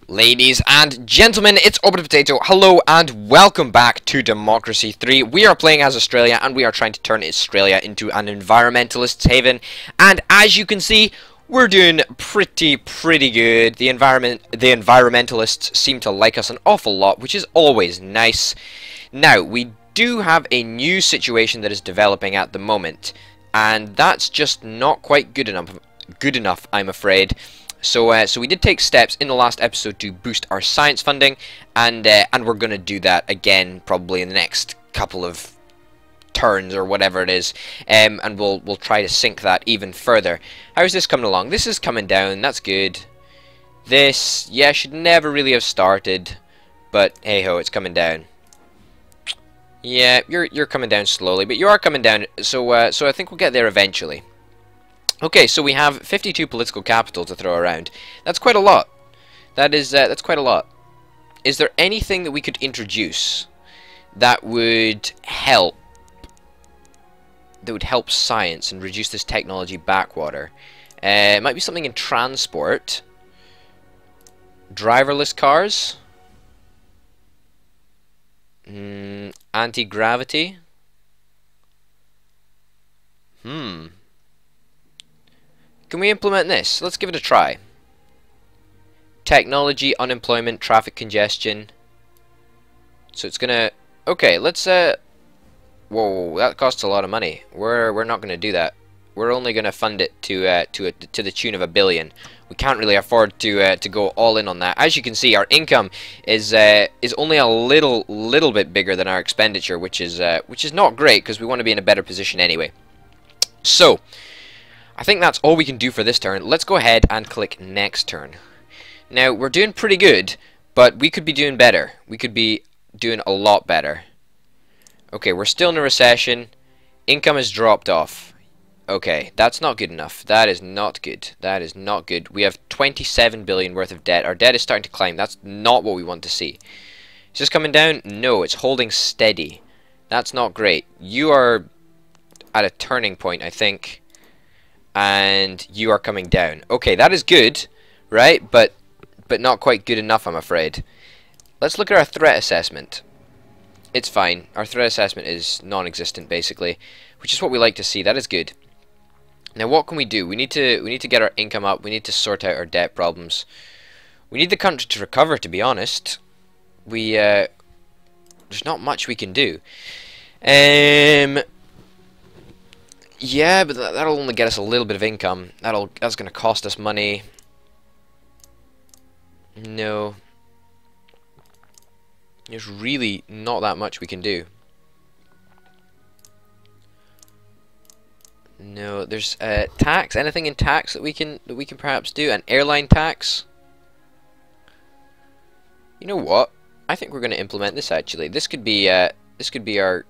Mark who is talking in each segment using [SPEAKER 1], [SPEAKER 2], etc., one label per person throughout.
[SPEAKER 1] Ladies and gentlemen, it's Orbit Potato. Hello and welcome back to Democracy 3. We are playing as Australia and we are trying to turn Australia into an environmentalist's haven. And as you can see, we're doing pretty good. The environmentalists seem to like us an awful lot, which is always nice. Now, we do have a new situation that is developing at the moment, and that's just not quite good enough, I'm afraid. So we did take steps in the last episode to boost our science funding, and we're going to do that again probably in the next couple of turns or whatever it is, and we'll try to sink that even further. How's this coming along? This is coming down. That's good. This, yeah, should never really have started, but hey ho, it's coming down. Yeah, you're coming down slowly, but you are coming down. So I think we'll get there eventually. Okay, so we have 52 political capital to throw around. That's quite a lot. That's quite a lot. Is there anything that we could introduce that would help science and reduce this technology backwater? It might be something in transport. Driverless cars. Anti-gravity. Can we implement this? Let's give it a try. Technology, unemployment, traffic congestion. So it's gonna... Okay, let's... Whoa, that costs a lot of money. We're not gonna do that. We're only gonna fund it to the tune of $1 billion. We can't really afford to go all in on that. As you can see, our income is only a little bit bigger than our expenditure, which is not great because we want to be in a better position anyway. So, I think that's all we can do for this turn. Let's go ahead and click next turn. Now, we're doing pretty good, but we could be doing better. We could be doing a lot better. Okay, we're still in a recession. Income has dropped off. Okay, that's not good enough. That is not good. That is not good. We have 27 billion worth of debt. Our debt is starting to climb. That's not what we want to see. Is this coming down? No, it's holding steady. That's not great. You are at a turning point, I think. And you are coming down. Okay, that is good, right? But not quite good enough, I'm afraid. Let's look at our threat assessment. It's fine. Our threat assessment is non-existent, basically, which is what we like to see. That is good. Now, what can we do? We need to get our income up. We need to sort out our debt problems. We need the country to recover, to be honest. There's not much we can do. Yeah, but that'll only get us a little bit of income. That's going to cost us money. No. There's really not that much we can do. No, there's tax. Anything in tax that we can perhaps do? An airline tax. You know what? I think we're going to implement this actually. This could be our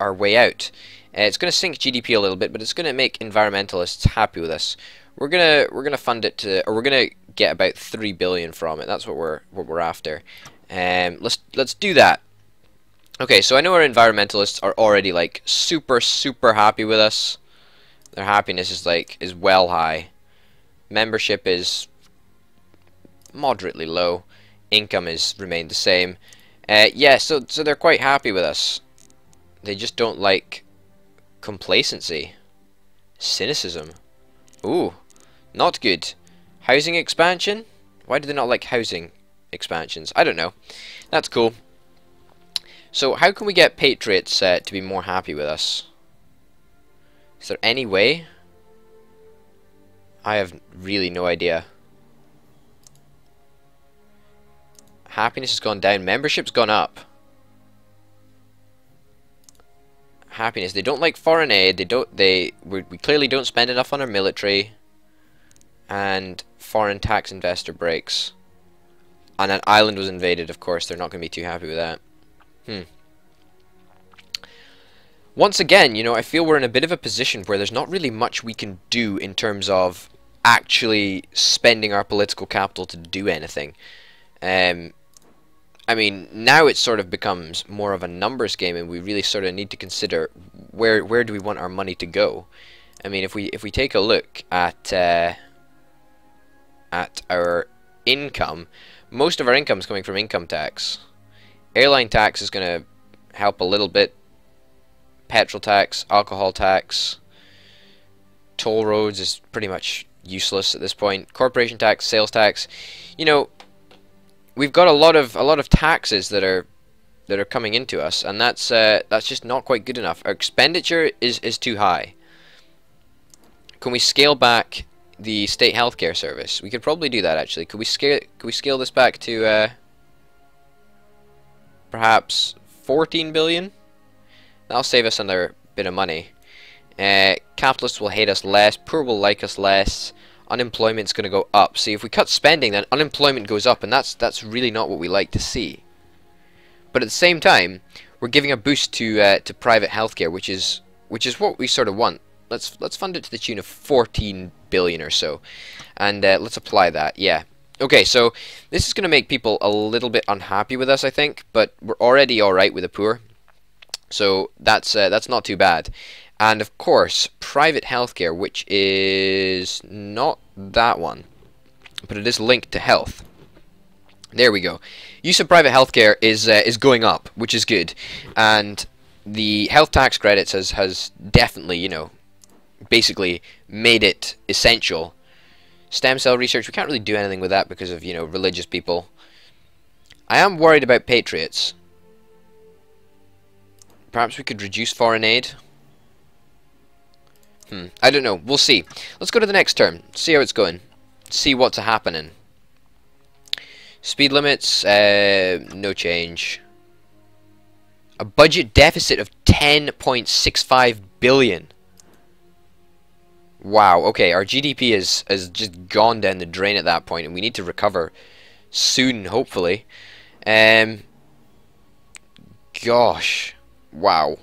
[SPEAKER 1] way out. It's going to sink GDP a little bit, but it's going to make environmentalists happy with us. We're gonna fund it to, or we're gonna get about 3 billion from it. That's what we're after. Let's do that. Okay, so I know our environmentalists are already like super happy with us. Their happiness is well high. Membership is moderately low. Income is remained the same. Yeah, so they're quite happy with us. They just don't like complacency. Cynicism. Ooh, not good. Housing expansion? Why do they not like housing expansions? I don't know. That's cool. So how can we get patriots to be more happy with us? Is there any way? I have really no idea. Happiness has gone down. Membership's gone up. Happiness. They don't like foreign aid. We clearly don't spend enough on our military. And foreign tax investor breaks. And an island was invaded, of course. They're not going to be too happy with that. Once again, you know, I feel we're in a bit of a position where there's not really much we can do in terms of actually spending our political capital to do anything. I mean, now it sort of becomes more of a numbers game, and we really sort of need to consider where do we want our money to go. I mean, if we take a look at our income, most of our income is coming from income tax. Airline tax is going to help a little bit. Petrol tax, alcohol tax, toll roads is pretty much useless at this point. Corporation tax, sales tax. You know, we've got a lot of taxes that are coming into us, and that's just not quite good enough. Our expenditure is too high. Can we scale back the state healthcare service? We could probably do that actually. Could we scale this back to perhaps 14 billion? That'll save us another bit of money. Capitalists will hate us less, poor will like us less, unemployment's going to go up. See, if we cut spending, then unemployment goes up, and that's really not what we like to see. But at the same time, we're giving a boost to private healthcare, which is what we sort of want. Let's fund it to the tune of 14 billion or so, and let's apply that. Yeah. Okay, so this is going to make people a little bit unhappy with us, I think, but we're already all right with the poor, so that's not too bad. And of course, private healthcare, which is not that one, but it is linked to health. There we go. Use of private healthcare is going up, which is good, and the health tax credits has definitely, you know, basically made it essential. Stem cell research, we can't really do anything with that because of, you know, religious people. I am worried about patriots. Perhaps we could reduce foreign aid. I don't know. We'll see. Let's go to the next term. See how it's going. See what's happening. Speed limits, no change. A budget deficit of 10.65 billion. Wow, okay, our GDP has just gone down the drain at that point, and we need to recover soon, hopefully. Gosh, wow.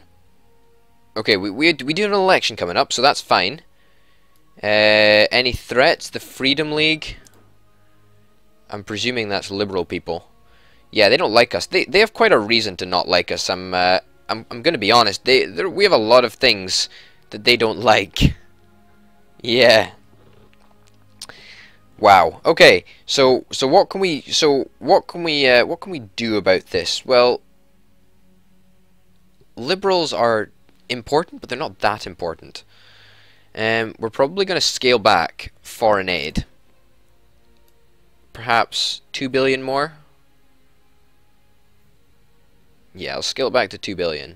[SPEAKER 1] Okay, we do have an election coming up, so that's fine. Any threats? The Freedom League? I'm presuming that's liberal people. Yeah, they don't like us. They have quite a reason to not like us. I'm gonna be honest. We have a lot of things that they don't like. Yeah. Wow. Okay. So what can we do about this? Well, liberals are important, but they're not that important. We're probably going to scale back foreign aid. Perhaps 2 billion more? Yeah, I'll scale it back to 2 billion.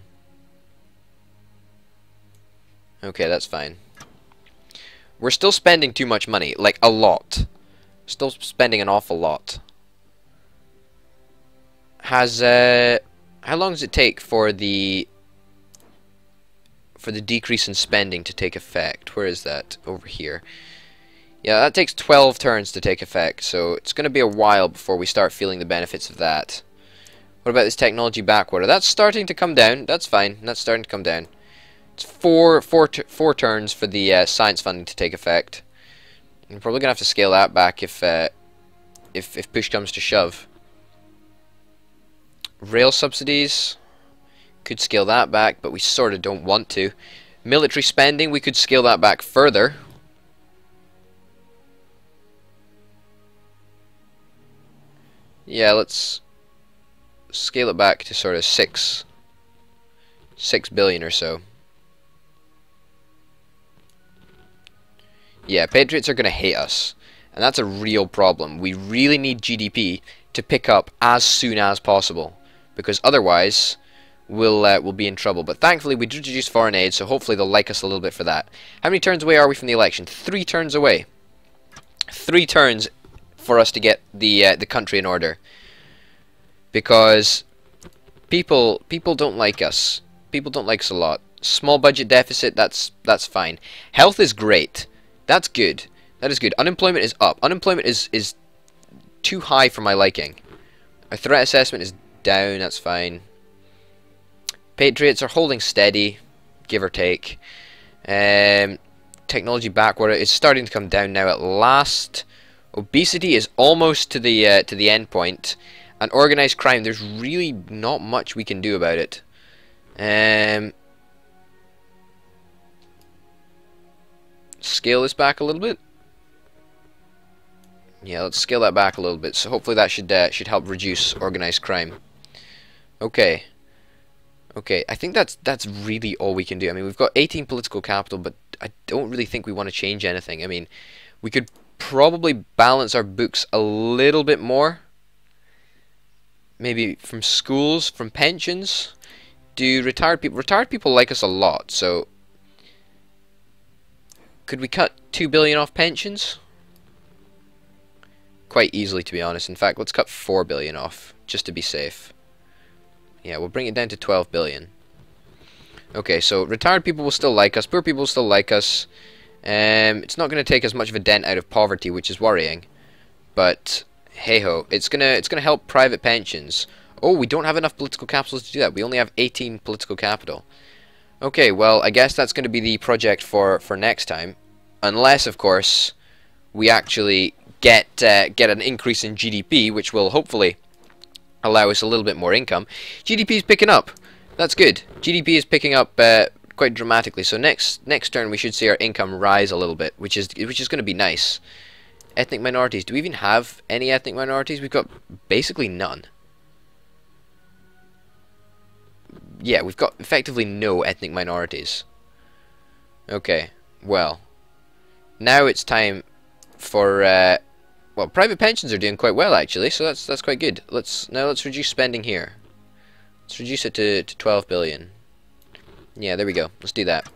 [SPEAKER 1] Okay, that's fine. We're still spending too much money, like a lot. Still spending an awful lot. How long does it take for the decrease in spending to take effect? Where is that? Over here. Yeah, that takes 12 turns to take effect, so it's going to be a while before we start feeling the benefits of that. What about this technology backwater? That's starting to come down. That's fine. That's starting to come down. It's four turns for the science funding to take effect. I'm probably going to have to scale that back if push comes to shove. Rail subsidies. Could scale that back, but we sort of don't want to. Military spending, we could scale that back further. Yeah, let's scale it back to sort of 6 billion or so. Yeah, patriots are going to hate us, and that's a real problem. We really need GDP to pick up as soon as possible, because otherwise we'll be in trouble. But thankfully we did reduce foreign aid, so hopefully they'll like us a little bit for that. How many turns away are we from the election? 3 turns away. 3 turns for us to get the country in order, because people don't like us. People don't like us a lot. Small budget deficit, that's fine. Health is great. That's good. That is good. Unemployment is up. Unemployment is too high for my liking. Our threat assessment is down. That's fine. Patriots are holding steady, give or take. Technology backwater is starting to come down now at last. Obesity is almost to the end point, and organized crime, there's really not much we can do about it. Scale this back a little bit. Yeah, let's scale that back a little bit. So hopefully that should help reduce organized crime. Okay. Okay, I think that's really all we can do. I mean, we've got 18 political capital, but I don't really think we want to change anything. I mean, we could probably balance our books a little bit more. Maybe from schools, from pensions. Do retired people like us a lot, so could we cut 2 billion off pensions? Quite easily, to be honest. In fact, let's cut 4 billion off, just to be safe. Yeah, we'll bring it down to 12 billion. Okay, so retired people will still like us, poor people will still like us. It's not going to take as much of a dent out of poverty, which is worrying. But hey ho, it's gonna help private pensions. Oh, we don't have enough political capital to do that. We only have 18 political capital. Okay, well, I guess that's going to be the project for next time, unless, of course, we actually get an increase in GDP, which will hopefully allow us a little bit more income. GDP is picking up. That's good. GDP is picking up quite dramatically. So next turn we should see our income rise a little bit, which is going to be nice. Ethnic minorities. Do we even have any ethnic minorities? We've got basically none. Yeah, we've got effectively no ethnic minorities. Okay, well, now it's time for well, private pensions are doing quite well actually, so that's quite good. Let's reduce spending here. Let's reduce it to 12 billion. Yeah, there we go. Let's do that.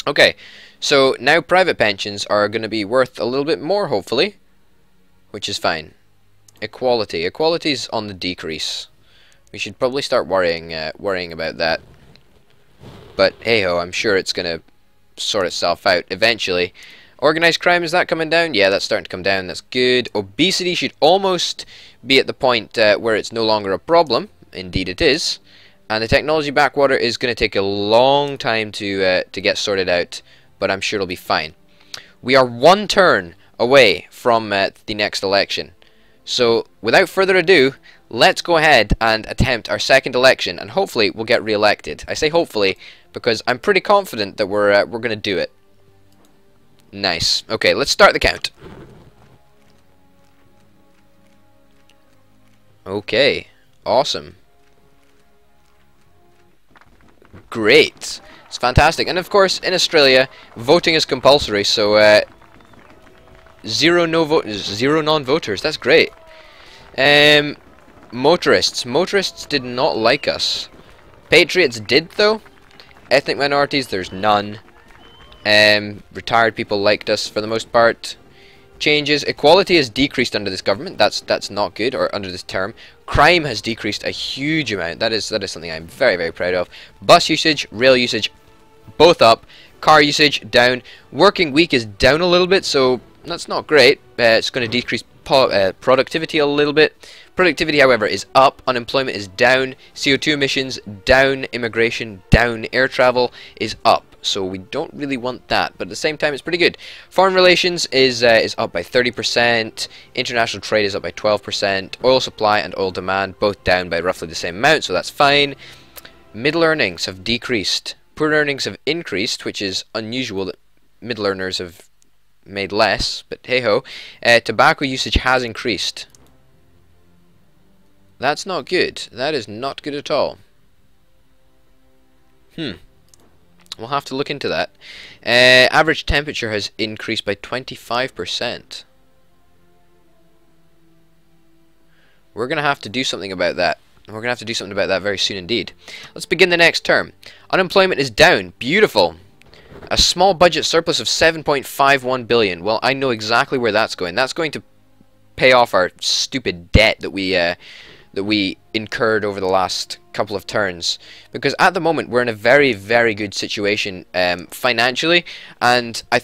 [SPEAKER 1] Okay, so now private pensions are going to be worth a little bit more, hopefully, which is fine. Equality. Equality's on the decrease. We should probably start worrying about that. But hey ho, I'm sure it's going to sort itself out eventually. Organized crime, is that coming down? Yeah, that's starting to come down. That's good. Obesity should almost be at the point where it's no longer a problem. Indeed it is. And the technology backwater is going to take a long time to get sorted out, but I'm sure it'll be fine. We are one turn away from the next election. So, without further ado, let's go ahead and attempt our second election, and hopefully we'll get re-elected. I say hopefully because I'm pretty confident that we're going to do it. Nice. Okay, let's start the count. Okay, awesome. Great. It's fantastic. And of course, in Australia, voting is compulsory, so zero non-voters. That's great. Motorists did not like us. Patriots did, though. Ethnic minorities, there's none. Retired people liked us for the most part. Changes. Equality has decreased under this government. That's not good, or under this term. Crime has decreased a huge amount. That is something I'm very, very proud of. Bus usage, rail usage, both up. Car usage down. Working week is down a little bit, so that's not great. It's going to decrease productivity a little bit. Productivity, however, is up. Unemployment is down. CO2 emissions down. Immigration down. Air travel is up. So we don't really want that, but at the same time it's pretty good. Foreign relations is up by 30%. International trade is up by 12%. Oil supply and oil demand both down by roughly the same amount, so that's fine. Middle earnings have decreased. Poor earnings have increased, which is unusual that middle earners have made less, but hey ho. Tobacco usage has increased. That's not good. That is not good at all. We'll have to look into that. Average temperature has increased by 25%. We're going to have to do something about that. We're going to have to do something about that very soon indeed. Let's begin the next term. Unemployment is down. Beautiful. A small budget surplus of 7.51 billion. Well, I know exactly where that's going. That's going to pay off our stupid debt that we incurred over the last couple of turns, because at the moment we're in a very, very good situation financially, and I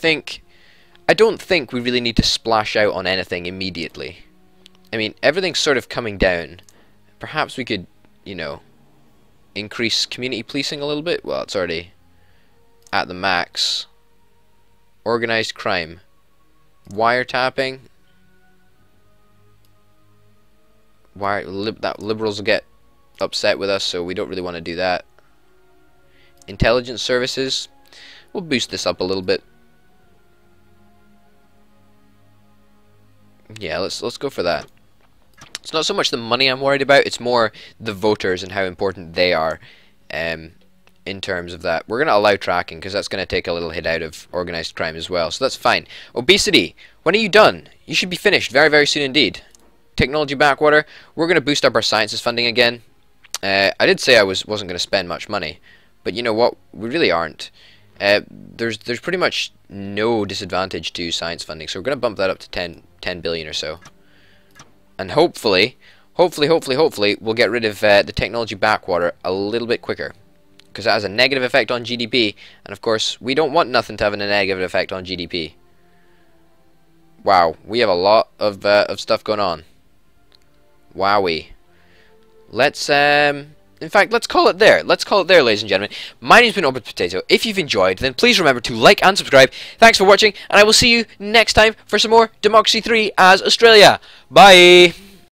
[SPEAKER 1] don't think we really need to splash out on anything immediately. I mean, everything's sort of coming down. Perhaps we could, you know, increase community policing a little bit. Well, it's already at the max. Organized crime, wiretapping. That liberals will get upset with us, so we don't really want to do that. Intelligence services, we'll boost this up a little bit. Yeah, let's go for that. It's not so much the money I'm worried about, it's more the voters and how important they are in terms of that. We're going to allow tracking because that's going to take a little hit out of organized crime as well, so that's fine. Obesity, when are you done? You should be finished very, very soon indeed. Technology backwater, we're going to boost up our sciences funding again. I did say I wasn't going to spend much money, but you know what? We really aren't. There's pretty much no disadvantage to science funding, so we're going to bump that up to 10 billion or so. And hopefully, we'll get rid of the technology backwater a little bit quicker. Because that has a negative effect on GDP. And of course, we don't want nothing to have a negative effect on GDP. Wow, we have a lot of stuff going on. Wowee. Let's, in fact, let's call it there. Let's call it there, ladies and gentlemen. My name's been Orbit Potato. If you've enjoyed, then please remember to like and subscribe. Thanks for watching, and I will see you next time for some more Democracy 3 as Australia. Bye!